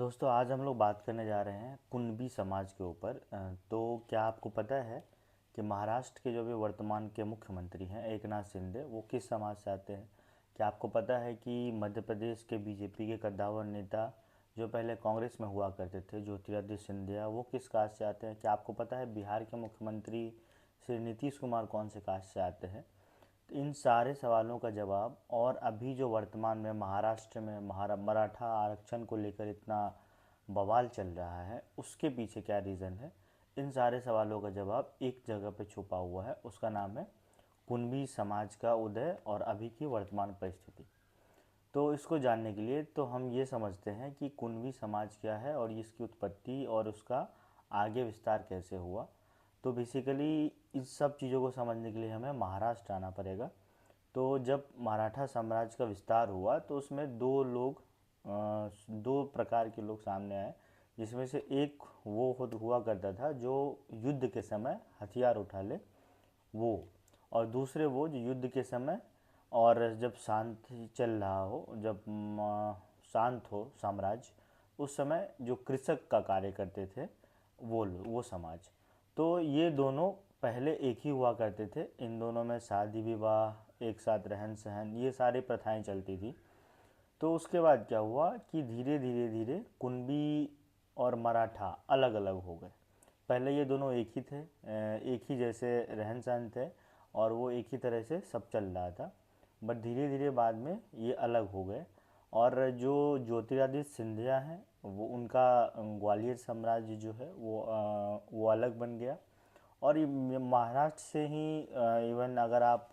दोस्तों आज हम लोग बात करने जा रहे हैं कुणबी समाज के ऊपर। तो क्या आपको पता है कि महाराष्ट्र के जो भी वर्तमान के मुख्यमंत्री हैं एकनाथ शिंदे वो किस समाज से आते हैं? क्या आपको पता है कि मध्य प्रदेश के बीजेपी के कद्दावर नेता जो पहले कांग्रेस में हुआ करते थे ज्योतिरादित्य सिंधिया वो किस कास्ट से आते हैं? क्या आपको पता है बिहार के मुख्यमंत्री श्री नीतीश कुमार कौन से कास्ट से आते हैं? इन सारे सवालों का जवाब और अभी जो वर्तमान में महाराष्ट्र में मराठा आरक्षण को लेकर इतना बवाल चल रहा है उसके पीछे क्या रीज़न है, इन सारे सवालों का जवाब एक जगह पे छुपा हुआ है। उसका नाम है कुणबी समाज का उदय और अभी की वर्तमान परिस्थिति। तो इसको जानने के लिए तो हम ये समझते हैं कि कुणबी समाज क्या है और इसकी उत्पत्ति और उसका आगे विस्तार कैसे हुआ। तो बेसिकली इस सब चीज़ों को समझने के लिए हमें महाराष्ट्र आना पड़ेगा। तो जब मराठा साम्राज्य का विस्तार हुआ तो उसमें दो प्रकार के लोग सामने आए, जिसमें से एक वो खुद हुआ करता था जो युद्ध के समय हथियार उठा ले वो, और दूसरे वो जो युद्ध के समय और जब शांत चल रहा हो, जब शांत हो साम्राज्य, उस समय जो कृषक का कार्य करते थे वो समाज। तो ये दोनों पहले एक ही हुआ करते थे। इन दोनों में शादी विवाह, एक साथ रहन सहन, ये सारी प्रथाएं चलती थी। तो उसके बाद क्या हुआ कि धीरे धीरे धीरे कुणबी और मराठा अलग अलग हो गए। पहले ये दोनों एक ही थे, एक ही जैसे रहन सहन थे और वो एक ही तरह से सब चल रहा था। बट धीरे धीरे बाद में ये अलग हो गए। और जो ज्योतिरादित्य सिंधिया हैं वो उनका ग्वालियर साम्राज्य जो है वो अलग बन गया। और ये महाराष्ट्र से ही इवन अगर आप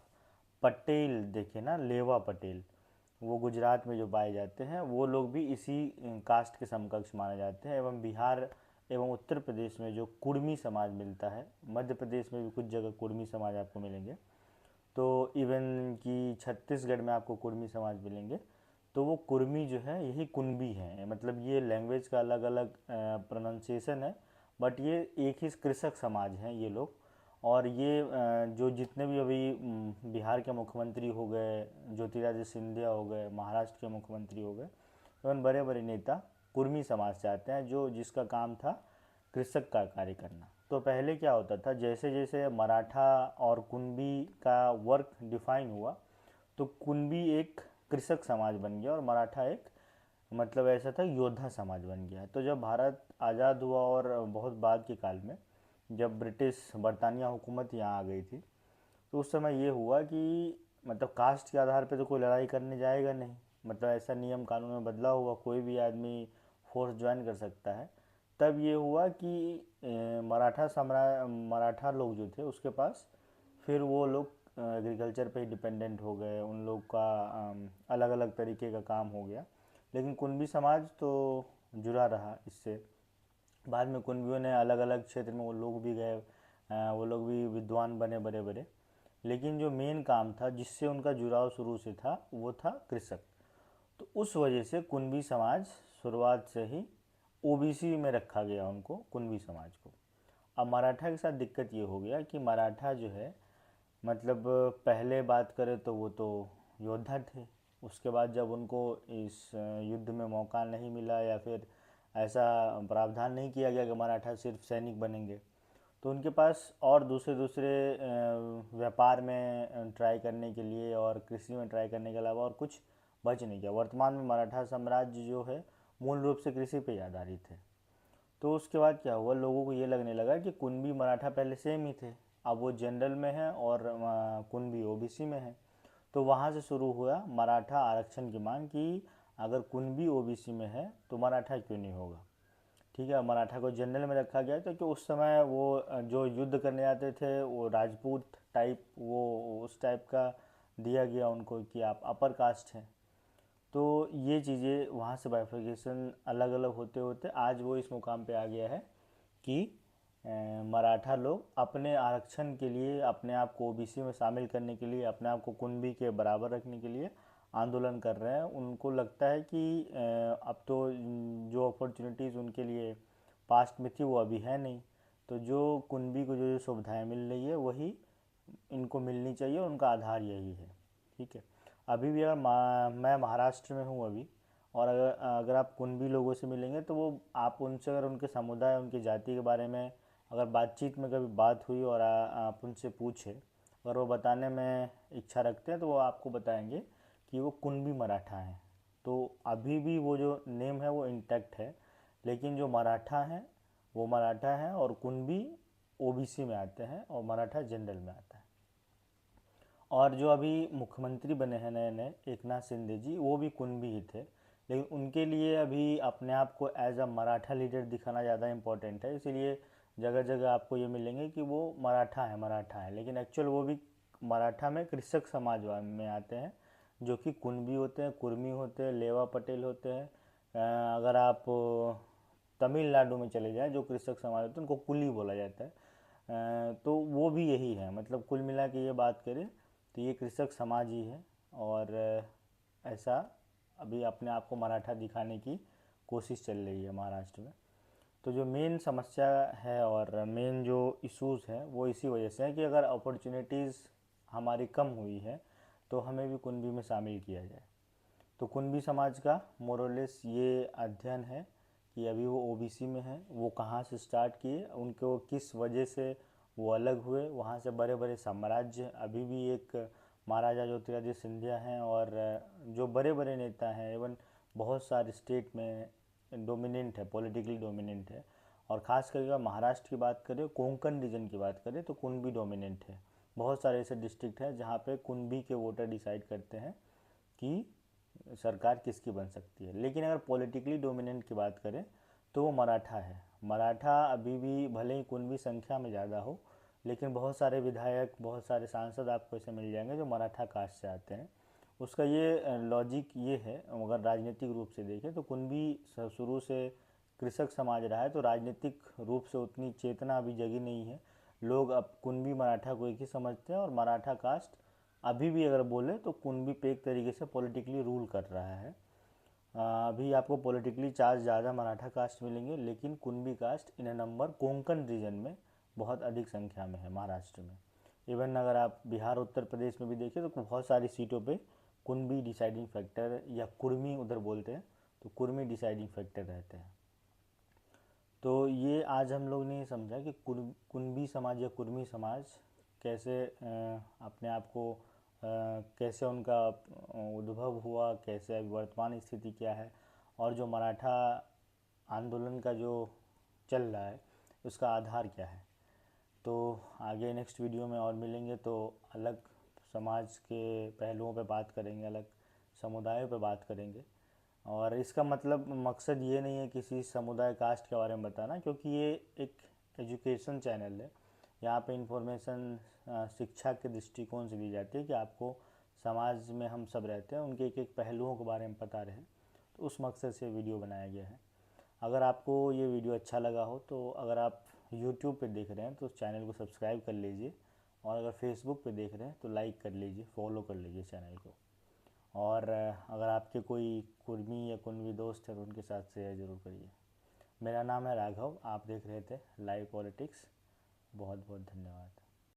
पटेल देखें ना, लेवा पटेल, वो गुजरात में जो पाए जाते हैं वो लोग भी इसी कास्ट के समकक्ष माने जाते हैं। एवं बिहार एवं उत्तर प्रदेश में जो कुर्मी समाज मिलता है, मध्य प्रदेश में भी कुछ जगह कुर्मी समाज आपको मिलेंगे, तो इवन कि छत्तीसगढ़ में आपको कुर्मी समाज मिलेंगे। तो वो कुर्मी जो है यही कुणबी हैं, मतलब ये लैंग्वेज का अलग अलग प्रोनाउंसिएशन है, बट ये एक ही कृषक समाज हैं ये लोग। और ये जो जितने भी अभी बिहार के मुख्यमंत्री हो गए, ज्योतिरादित्य सिंधिया हो गए, महाराष्ट्र के मुख्यमंत्री हो गए, इवन बड़े बड़े नेता कुर्मी समाज से आते हैं जो जिसका काम था कृषक का कार्य करना। तो पहले क्या होता था, जैसे जैसे मराठा और कुणबी का वर्क डिफाइन हुआ तो कुणबी एक कृषक समाज बन गया और मराठा एक, मतलब ऐसा था, योद्धा समाज बन गया। तो जब भारत आज़ाद हुआ और बहुत बाद के काल में जब ब्रिटिश बरतानिया हुकूमत यहाँ आ गई थी, तो उस समय ये हुआ कि मतलब कास्ट के आधार पे तो कोई लड़ाई करने जाएगा नहीं, मतलब ऐसा नियम कानून में बदलाव हुआ, कोई भी आदमी फोर्स ज्वाइन कर सकता है। तब ये हुआ कि मराठा लोग जो थे उसके पास फिर वो लोग एग्रीकल्चर पे ही डिपेंडेंट हो गए, उन लोग का अलग अलग तरीके का काम हो गया। लेकिन कुणबी समाज तो जुड़ा रहा इससे। बाद में कुणबियों ने अलग अलग क्षेत्र में वो लोग भी गए, वो लोग भी विद्वान बने बड़े बड़े। लेकिन जो मेन काम था जिससे उनका जुड़ाव शुरू से था वो था कृषक। तो उस वजह से कुणबी समाज शुरुआत से ही ओबीसी में रखा गया उनको, कुणबी समाज को। अब मराठा के साथ दिक्कत ये हो गया कि मराठा जो है, मतलब पहले बात करें तो वो तो योद्धा थे। उसके बाद जब उनको इस युद्ध में मौका नहीं मिला या फिर ऐसा प्रावधान नहीं किया गया कि मराठा सिर्फ सैनिक बनेंगे, तो उनके पास और दूसरे दूसरे व्यापार में ट्राई करने के लिए और कृषि में ट्राई करने के अलावा और कुछ बच नहीं गया। वर्तमान में मराठा साम्राज्य जो है मूल रूप से कृषि पे ही आधारित है। तो उसके बाद क्या हुआ, लोगों को ये लगने लगा कि कुणबी मराठा पहले सेम ही थे, अब वो जनरल में है और कुणबी ओबीसी में है। तो वहाँ से शुरू हुआ मराठा आरक्षण की मांग कि अगर कुणबी ओबीसी में है तो मराठा क्यों नहीं होगा। ठीक है, मराठा को जनरल में रखा गया था कि उस समय वो जो युद्ध करने आते थे वो राजपूत टाइप, वो उस टाइप का दिया गया उनको कि आप अपर कास्ट हैं। तो ये चीज़ें वहाँ से बाइफर्केशन अलग अलग होते होते आज वो इस मुकाम पे आ गया है कि मराठा लोग अपने आरक्षण के लिए, अपने आप को ओबीसी में शामिल करने के लिए, अपने आप को कुणबी के बराबर रखने के लिए आंदोलन कर रहे हैं। उनको लगता है कि अब तो जो अपॉर्चुनिटीज़ उनके लिए पास्ट में थी वो अभी है नहीं, तो जो कुणबी को जो जो सुविधाएँ मिल रही है वही इनको मिलनी चाहिए, उनका आधार यही है। ठीक है, अभी भी अगर मैं महाराष्ट्र में हूँ अभी, और अगर अगर आप कुनबी लोगों से मिलेंगे तो वो आप उनसे अगर उनके समुदाय उनकी जाति के बारे में अगर बातचीत में कभी बात हुई और आप उनसे पूछे अगर वो बताने में इच्छा रखते हैं तो वो आपको बताएंगे कि वो कुनबी मराठा हैं। तो अभी भी वो जो नेम है वो इंटैक्ट है, लेकिन जो मराठा हैं वो मराठा हैं और कुनबी ओबीसी में आते हैं और मराठा जनरल में आता है। और जो अभी मुख्यमंत्री बने हैं नए नए एकनाथ शिंदे जी, वो भी कुनबी ही थे, लेकिन उनके लिए अभी अपने आप को एज अ मराठा लीडर दिखाना ज़्यादा इम्पोर्टेंट है, इसीलिए जगह जगह आपको ये मिलेंगे कि वो मराठा है, लेकिन एक्चुअल वो भी मराठा में कृषक समाज में आते हैं, जो कि कुनबी होते हैं, कुर्मी होते हैं, लेवा पटेल होते हैं। अगर आप तमिलनाडु में चले जाएं जो कृषक समाज होते हैं उनको कुली बोला जाता है। तो वो भी यही है, मतलब कुल मिला के ये बात करें तो ये कृषक समाज ही है। और ऐसा अभी अपने आप को मराठा दिखाने की कोशिश चल रही है महाराष्ट्र में। तो जो मेन समस्या है और मेन जो इश्यूज़ हैं वो इसी वजह से है कि अगर अपॉर्चुनिटीज़ हमारी कम हुई है तो हमें भी कुनबी में शामिल किया जाए। तो कुनबी समाज का मोरलेस ये अध्ययन है कि अभी वो ओबीसी में है, वो कहाँ से स्टार्ट किए, उनको किस वजह से वो अलग हुए, वहाँ से बड़े बड़े साम्राज्य अभी भी एक महाराजा ज्योतिरादित्य सिंधिया हैं और जो बड़े बड़े नेता हैं इवन बहुत सारे स्टेट में डोमिनेंट है, पॉलिटिकली डोमिनेंट है। और ख़ास करके अगर महाराष्ट्र की बात करें, कोंकण रीजन की बात करें तो कुनबी डोमिनेंट है। बहुत सारे ऐसे डिस्ट्रिक्ट हैं जहाँ पे कुनबी के वोटर डिसाइड करते हैं कि सरकार किसकी बन सकती है। लेकिन अगर पॉलिटिकली डोमिनेंट की बात करें तो वो मराठा है। मराठा अभी भी भले ही कुनबी संख्या में ज़्यादा हो, लेकिन बहुत सारे विधायक बहुत सारे सांसद आपको ऐसे मिल जाएंगे जो मराठा कास्ट से आते हैं। उसका ये लॉजिक ये है, अगर राजनीतिक रूप से देखें तो कुनबी शुरू से कृषक समाज रहा है, तो राजनीतिक रूप से उतनी चेतना अभी जगी नहीं है। लोग अब कुनबी मराठा को एक ही समझते हैं और मराठा कास्ट अभी भी अगर बोले तो कुनबी पे एक तरीके से पॉलिटिकली रूल कर रहा है। अभी आपको पॉलिटिकली चार्ज ज़्यादा मराठा कास्ट मिलेंगे, लेकिन कुनबी कास्ट इन नंबर कोंकण रीजन में बहुत अधिक संख्या में है महाराष्ट्र में। इवन अगर आप बिहार उत्तर प्रदेश में भी देखें तो बहुत सारी सीटों पे कुनबी डिसाइडिंग फैक्टर या कुर्मी उधर बोलते हैं, तो कुर्मी डिसाइडिंग फैक्टर रहते हैं। तो ये आज हम लोग ने समझा कि कुनबी समाज या कुर्मी समाज कैसे अपने आप को कैसे उनका उद्भव हुआ, कैसे अभी वर्तमान स्थिति क्या है, और जो मराठा आंदोलन का जो चल रहा है उसका आधार क्या है। तो आगे नेक्स्ट वीडियो में और मिलेंगे तो अलग समाज के पहलुओं पे बात करेंगे, अलग समुदायों पे बात करेंगे। और इसका मतलब मकसद ये नहीं है किसी समुदाय कास्ट के बारे में बताना, क्योंकि ये एक एजुकेशन चैनल है। यहाँ पे इंफॉर्मेशन शिक्षा के दृष्टिकोण से दी जाती है कि आपको समाज में हम सब रहते हैं उनके एक एक पहलुओं के बारे में पता रहे, तो उस मकसद से वीडियो बनाया गया है। अगर आपको ये वीडियो अच्छा लगा हो तो अगर आप यूट्यूब पे देख रहे हैं तो उस चैनल को सब्सक्राइब कर लीजिए, और अगर फेसबुक पे देख रहे हैं तो लाइक कर लीजिए, फॉलो कर लीजिए चैनल को। और अगर आपके कोई कुर्मी या कुनबी दोस्त है तो उनके साथ शेयर ज़रूर करिए। मेरा नाम है राघव, आप देख रहे थे लाइव पॉलिटिक्स। बहुत बहुत धन्यवाद।